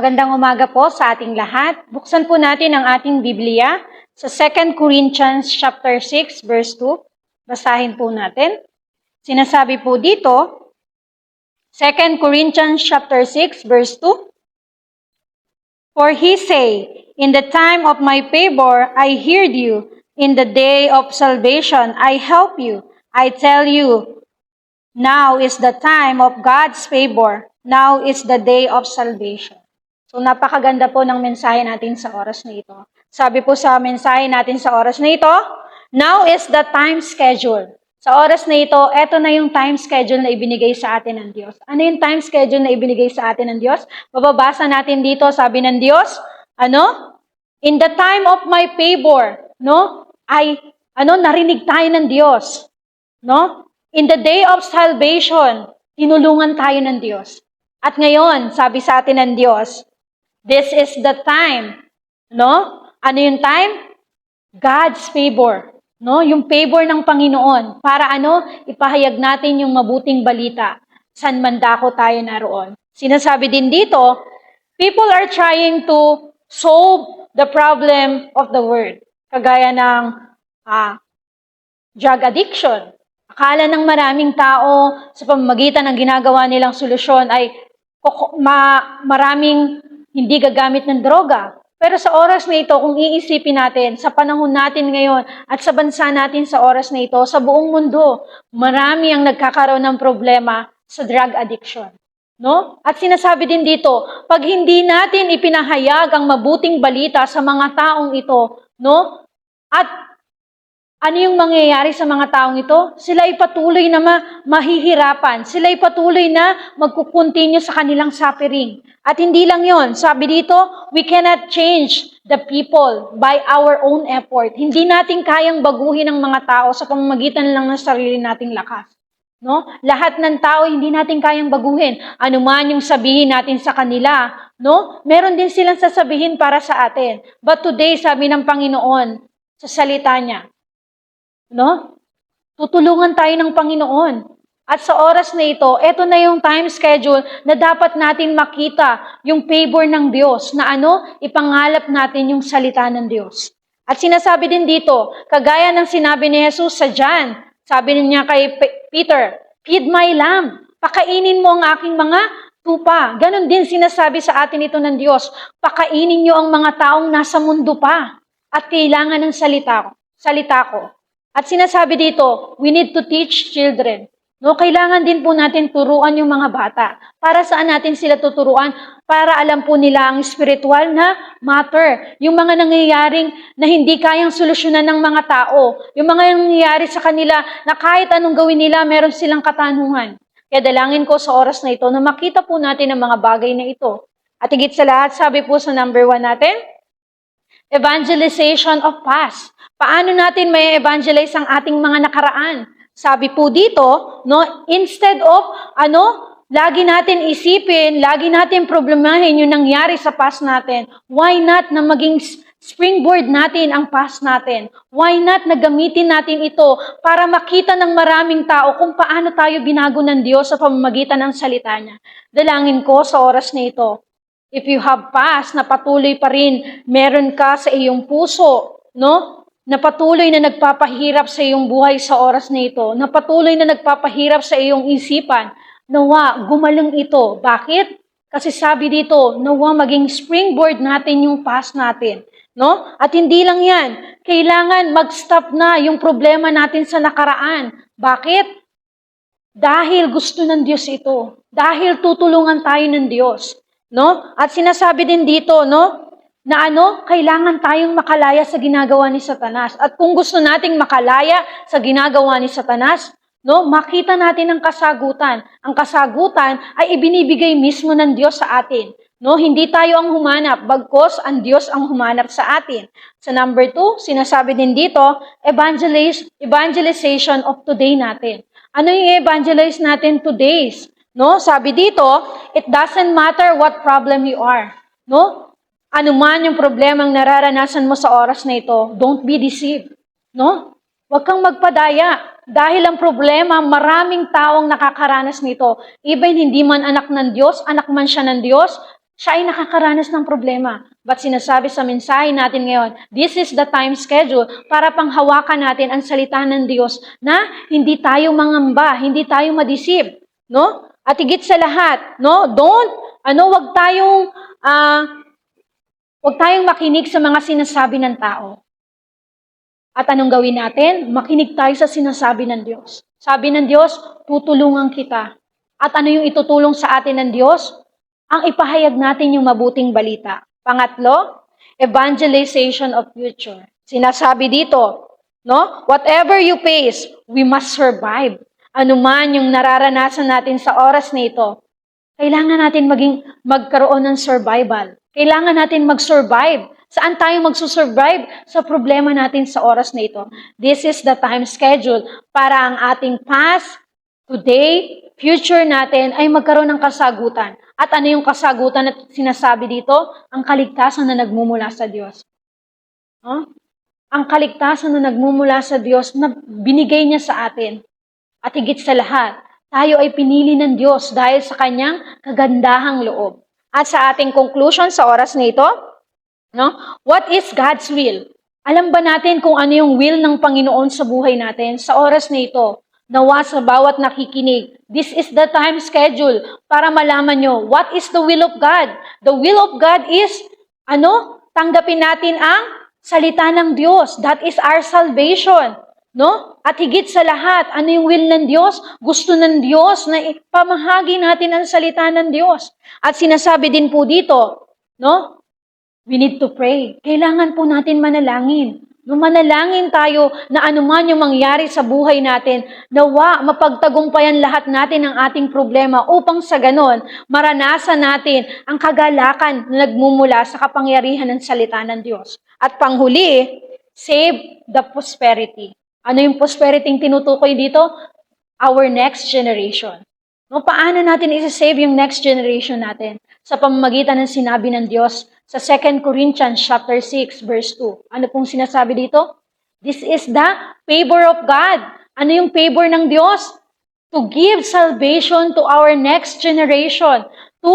Magandang umaga po sa ating lahat. Buksan po natin ang ating Biblia sa 2 Corinthians chapter 6 verse 2. Basahin po natin. Sinasabi po dito, 2 Corinthians chapter 6 verse 2. For he say, in the time of my favor I heard you, in the day of salvation I help you. I tell you, now is the time of God's favor. Now is the day of salvation. So napakaganda po ng mensahe natin sa oras na ito. Sabi po sa mensahe natin sa oras na ito, now is the time schedule. Sa oras na ito, eto na yung time schedule na ibinigay sa atin ng Diyos. Ano yung time schedule na ibinigay sa atin ng Diyos? Mababasa natin dito, sabi ng Diyos, in the time of my favor, narinig tayo ng Diyos. In the day of salvation, tinulungan tayo ng Diyos. At ngayon, sabi sa atin ng Diyos, this is the time. Ano yung time? God's favor. Yung favor ng Panginoon. Para ipahayag natin yung mabuting balita. San man dako tayo naroon. Sinasabi din dito, people are trying to solve the problem of the world. Kagaya ng drug addiction. Akala ng maraming tao sa pamamagitan ng ginagawa nilang solusyon ay maraming hindi gagamit ng droga. Pero sa oras na ito, kung iisipin natin, sa panahon natin ngayon at sa bansa natin sa oras na ito, sa buong mundo, marami ang nagkakaroon ng problema sa drug addiction. At sinasabi din dito, pag hindi natin ipinahayag ang mabuting balita sa mga taong ito, at ano yung mangyayari sa mga taong ito? Sila ay patuloy na mahihirapan. Sila ay patuloy na magkukontinue sa kanilang suffering. At hindi lang yon. Sabi dito, we cannot change the people by our own effort. Hindi natin kayang baguhin ang mga tao sa pamamagitan lang ng sarili nating lakas. Lahat ng tao hindi natin kayang baguhin. Ano man yung sabihin natin sa kanila, meron din silang sasabihin para sa atin. But today, sabi ng Panginoon sa salita niya, tutulungan tayo ng Panginoon. At sa oras na ito, eto na yung time schedule na dapat natin makita yung favor ng Diyos na ipangalap natin yung salita ng Diyos. At sinasabi din dito, kagaya ng sinabi ni Jesus sa John, sabi niya kay Peter, feed my lamb, pakainin mo ang aking mga tupa. Ganon din sinasabi sa atin ito ng Diyos, pakainin niyo ang mga taong nasa mundo pa at kailangan ng salita ko. At sinasabi dito, we need to teach children. Kailangan din po natin turuan yung mga bata. Para saan natin sila tuturuan? Para alam po nila ang spiritual na matter. Yung mga nangyayaring na hindi kayang solusyonan ng mga tao. Yung mga nangyayari sa kanila na kahit anong gawin nila, meron silang katanungan. Kaya dalangin ko sa oras na ito na makita po natin ang mga bagay na ito. At higit sa lahat, sabi po sa number 1 natin, evangelization of past. Paano natin may evangelize ang ating mga nakaraan? Sabi po dito, instead of lagi natin isipin, lagi natin problemahin yung nangyari sa past natin, why not na maging springboard natin ang past natin? Why not na gamitin natin ito para makita ng maraming tao kung paano tayo binago ng Diyos sa pamamagitan ng salita niya? Dalangin ko sa oras na ito, if you have past na patuloy pa rin, meron ka sa iyong puso, na patuloy na nagpapahirap sa iyong buhay sa oras na ito, na patuloy na nagpapahirap sa iyong isipan, nawa, gumaling ito. Bakit? Kasi sabi dito, nawa, maging springboard natin yung past natin. At hindi lang yan, kailangan mag-stop na yung problema natin sa nakaraan. Bakit? Dahil gusto ng Diyos ito. Dahil tutulungan tayo ng Diyos. At sinasabi din dito, na kailangan tayong makalaya sa ginagawa ni Satanas. At kung gusto nating makalaya sa ginagawa ni Satanas, makita natin ang kasagutan. Ang kasagutan ay ibinibigay mismo ng Diyos sa atin. Hindi tayo ang humanap, bagkos ang Diyos ang humanap sa atin. Sa number 2, sinasabi din dito, evangelization of today natin. Ano yung evangelize natin today? Sabi dito, it doesn't matter what problem you are. Ano man yung problemang nararanasan mo sa oras na ito, don't be deceived. Huwag kang magpadaya. Dahil ang problema, maraming taong nakakaranas nito. Even hindi man anak ng Diyos, anak man siya ng Diyos, Siya ay nakakaranas ng problema. But sinasabi sa mensahe natin ngayon, this is the time schedule para panghawakan natin ang salita ng Diyos na hindi tayo mangamba, hindi tayo madisip, no? At higit sa lahat, no? Wag tayong makinig sa mga sinasabi ng tao. At anong gawin natin? Makinig tayo sa sinasabi ng Diyos. Sabi ng Diyos, tutulungan kita. At ano yung itutulong sa atin ng Diyos? Ang ipahayag natin yung mabuting balita. Pangatlo, evangelization of future. Sinasabi dito, no? Whatever you face, we must survive. Ano man yung nararanasan natin sa oras na ito, kailangan natin magkaroon ng survival. Kailangan natin mag-survive. Saan tayo magsusurvive? Sa problema natin sa oras na ito. This is the time schedule para ang ating past, today, future natin ay magkaroon ng kasagutan. At ano yung kasagutan na sinasabi dito? Ang kaligtasan na nagmumula sa Diyos. Huh? Ang kaligtasan na nagmumula sa Diyos na binigay niya sa atin. At higit sa lahat, tayo ay pinili ng Diyos dahil sa kanyang kagandahang loob. At sa ating conclusion sa oras na ito, no? What is God's will? Alam ba natin kung ano yung will ng Panginoon sa buhay natin sa oras na ito? Nawa sa bawat nakikinig. This is the time schedule para malaman nyo what is the will of God. The will of God is, tanggapin natin ang salita ng Diyos. That is our salvation. No? At higit sa lahat, ano yung will ng Diyos? Gusto ng Diyos na ipamahagi natin ang salita ng Diyos. At sinasabi din po dito, no? We need to pray. Kailangan po natin manalangin. Manalangin tayo na anuman yung mangyari sa buhay natin, nawa mapagtagumpayan lahat natin ang ating problema upang sa ganon, maranasan natin ang kagalakan na nagmumula sa kapangyarihan ng salita ng Diyos. At panghuli, save the prosperity. Ano yung prosperity yung tinutukoy dito? Our next generation. No, paano natin i-save yung next generation natin? Sa pamamagitan ng sinabi ng Diyos sa 2 Corinthians chapter 6 verse 2. Ano pong sinasabi dito? This is the favor of God. Ano yung favor ng Diyos? To give salvation to our next generation. To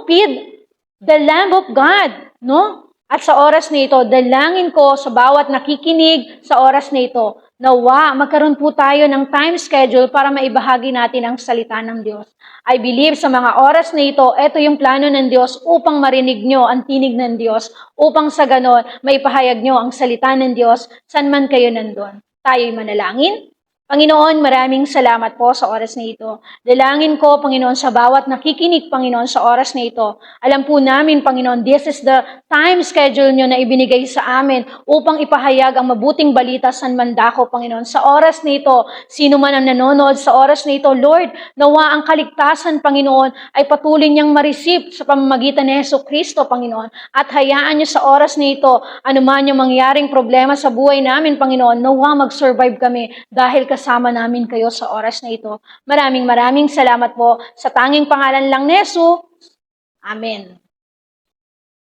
feed the Lamb of God, no? At sa oras na ito, dalangin ko sa bawat nakikinig sa oras na ito, nawa, magkaroon po tayo ng time schedule para maibahagi natin ang salita ng Diyos. I believe sa mga oras na ito yung plano ng Diyos upang marinig nyo ang tinig ng Diyos, upang sa ganon, maipahayag nyo ang salita ng Diyos, saan man kayo nandun. Tayo'y manalangin. Panginoon, maraming salamat po sa oras na ito. Dalangin ko, Panginoon, sa bawat nakikinig, Panginoon, sa oras na ito. Alam po namin, Panginoon, this is the time schedule nyo na ibinigay sa amin upang ipahayag ang mabuting balita sa mandako, Panginoon. Sa oras na ito, sino man ang nanonood sa oras na ito, Lord, nawa ang kaligtasan, Panginoon, ay patuloy niyang ma-receive sa pamamagitan ni Jesucristo, Panginoon. At hayaan niyo sa oras na ito, anuman yung mangyaring problema sa buhay namin, Panginoon, nawa mag-survive kami dahil kasama namin kayo sa oras na ito. Maraming salamat po sa tanging pangalan lang ni Jesus. Amen.